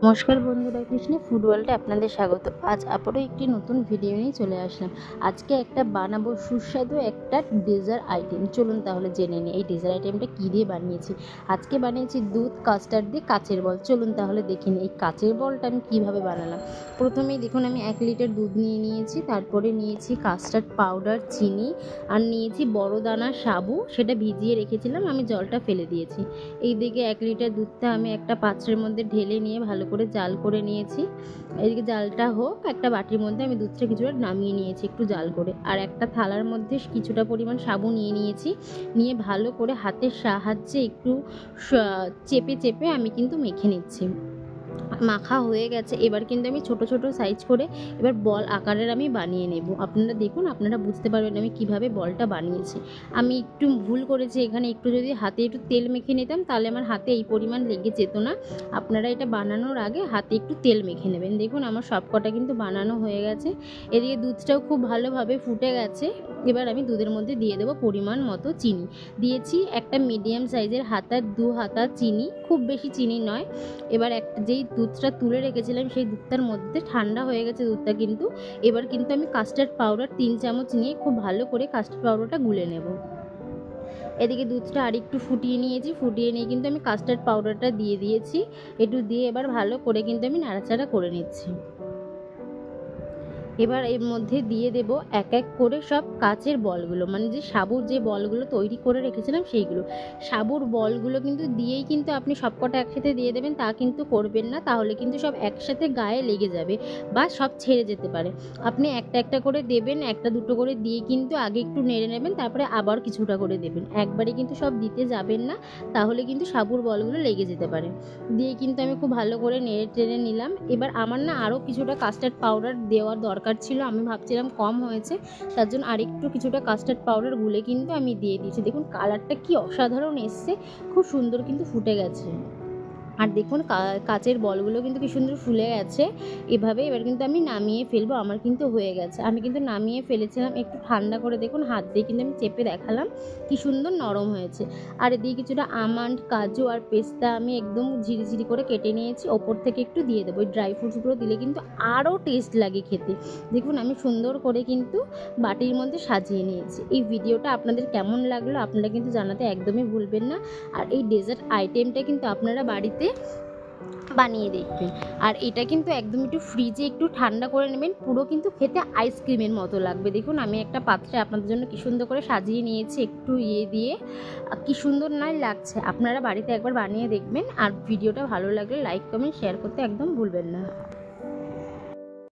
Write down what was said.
নমস্কার বন্ধুরা, কৃষ্ণ ফুড ওয়ার্ল্ডে আপনাদের স্বাগত। আজ আবারও একটি নতুন ভিডিও নিয়ে চলে আসলাম। আজকে একটা বানাবো সুস্বাদু একটা ডেজার্ট আইটেম। চলুন তাহলে জেনে নিই এই ডেজার্ট আইটেমটা কী দিয়ে বানিয়েছি। আজকে বানিয়েছি দুধ কাস্টার্ড দিয়ে কাচের বল। চলুন তাহলে দেখে নিই এই কাচের বলটা আমি কীভাবে বানালাম। প্রথমেই দেখুন আমি 1 লিটার দুধ নিয়ে নিয়েছি, তারপরে নিয়েছি কাস্টার্ড পাউডার, চিনি আর নিয়েছি বড় দানার সাবু। সেটা ভিজিয়ে রেখেছিলাম, আমি জলটা ফেলে দিয়েছি। এই দিকে 1 লিটার দুধটা আমি একটা পাত্রের মধ্যে ঢেলে নিয়ে ভালো করে জাল করে নিয়েছি। এদিকে জালটা হোক, একটা বাটির মধ্যে আমি দুধটা কিছুটা নামিয়ে নিয়েছি একটু জাল করে। আর একটা থালার মধ্যে কিছুটা পরিমাণ সাবু নিয়ে নিয়েছি। নিয়ে ভালো করে হাতের সাহায্যে একটু চেপে চেপে আমি কিন্তু মেখে নিচ্ছি। মাখা হয়ে গেছে। এবার কিন্তু আমি ছোট ছোট সাইজ করে এবার বল আকারের আমি বানিয়ে নেব। আপনারা দেখুন, আপনারা বুঝতে পারবেন আমি কিভাবে বলটা বানিয়েছি। আমি একটু ভুল করেছি, এখানে একটু যদি হাতে একটু তেল মেখে নিতাম তাহলে আমার হাতে এই পরিমাণ লেগে যেত না। আপনারা এটা বানানোর আগে হাতে একটু তেল মেখে নেবেন। দেখুন আমার সব কটা কিন্তু বানানো হয়ে গেছে। এদিকে দুধটাও খুব ভালোভাবে ফুটে গেছে। এবার আমি দুধের মধ্যে দিয়ে দেবো পরিমাণ মতো চিনি। দিয়েছি একটা মিডিয়াম সাইজের হাতার 2 হাতা চিনি, খুব বেশি চিনি নয়। এবার যেই দুধটা তুলে রেখেছিলাম সেই দুধটার মধ্যে ঠান্ডা হয়ে গেছে দুধটা কিন্তু। এবার কিন্তু আমি কাস্টার্ড পাউডার 3 চামচ নিয়ে খুব ভালো করে কাস্টার্ড পাউডারটা গুলে নেব। এদিকে দুধটা আরেকটু ফুটিয়ে নিয়েছি, ফুটিয়ে নিয়ে কিন্তু আমি কাস্টার্ড পাউডারটা দিয়ে দিয়েছি। একটু দিয়ে এবার ভালো করে কিন্তু আমি নাড়াচাড়া করে নিচ্ছি। এবার এর মধ্যে দিয়ে দেব এক এক করে সব কাচের বলগুলো, মানে যে সাবুর যে বলগুলো তৈরি করে রেখেছিলাম সেইগুলো। সাবুর বলগুলো কিন্তু দিয়েই কিন্তু আপনি সবকটা একসাথে দিয়ে দেবেন তা কিন্তু করবেন না, তাহলে কিন্তু সব একসাথে গায়ে লেগে যাবে বা সব ছেড়ে যেতে পারে। আপনি একটা একটা করে দেবেন, একটা দুটো করে দিয়ে কিন্তু আগে একটু নেড়ে নেবেন, তারপরে আবার কিছুটা করে দেবেন। একবারে কিন্তু সব দিতে যাবেন না, তাহলে কিন্তু সাবুর বলগুলো লেগে যেতে পারে। দিয়ে কিন্তু আমি খুব ভালো করে নেড়ে টেড়ে নিলাম। এবার আমার না আরও কিছুটা কাস্টার্ড পাউডার দেওয়ার দরকার ছিল, আমি ভাবছিলাম কম হয়েছে, তার জন্য আরেকটু কিছুটা কাস্টার্ড পাউডার গুলে কিন্তু আমি দিয়ে দিয়েছি। দেখুন কালারটা কি অসাধারণ এসছে, খুব সুন্দর কিন্তু ফুটে গেছে। আর দেখুন কাচের বলগুলো কিন্তু কি সুন্দর ফুলে গেছে এভাবে। এবার কিন্তু আমি নামিয়ে ফেলবো, আমার কিন্তু হয়ে গেছে। আমি কিন্তু নামিয়ে ফেলেছিলাম, একটু ঠান্ডা করে দেখুন হাত দিয়ে কিন্তু আমি চেপে দেখালাম কি সুন্দর নরম হয়েছে। আর এদিকে কিছুটা আমন্ড, কাজু আর পেস্তা আমি একদম ঝিরিঝিরি করে কেটে নিয়েছি, ওপর থেকে একটু দিয়ে দেবো। এই ড্রাই ফ্রুটসগুলো দিলে কিন্তু আরও টেস্ট লাগে খেতে। দেখুন আমি সুন্দর করে কিন্তু বাটির মধ্যে সাজিয়ে নিয়েছি। এই ভিডিওটা আপনাদের কেমন লাগলো আপনারা কিন্তু জানাতে একদমই ভুলবেন না। আর এই ডেজার্ট আইটেমটা কিন্তু আপনারা বাড়িতে বানিয়ে দেখবেন। আর এটা কিন্তু একদম একটু ফ্রিজে একটু ঠান্ডা করে নেবেন, পুরো কিন্তু খেতে আইসক্রিমের মতো লাগবে। দেখুন আমি একটা পাত্রে আপনাদের জন্য কি সুন্দর করে সাজিয়ে নিয়েছি একটু দিয়ে, কি সুন্দর না লাগছে। আপনারা বাড়িতে একবার বানিয়ে দেখবেন। আর ভিডিওটা ভালো লাগলে লাইক কমেন্ট শেয়ার করতে একদম ভুলবেন না।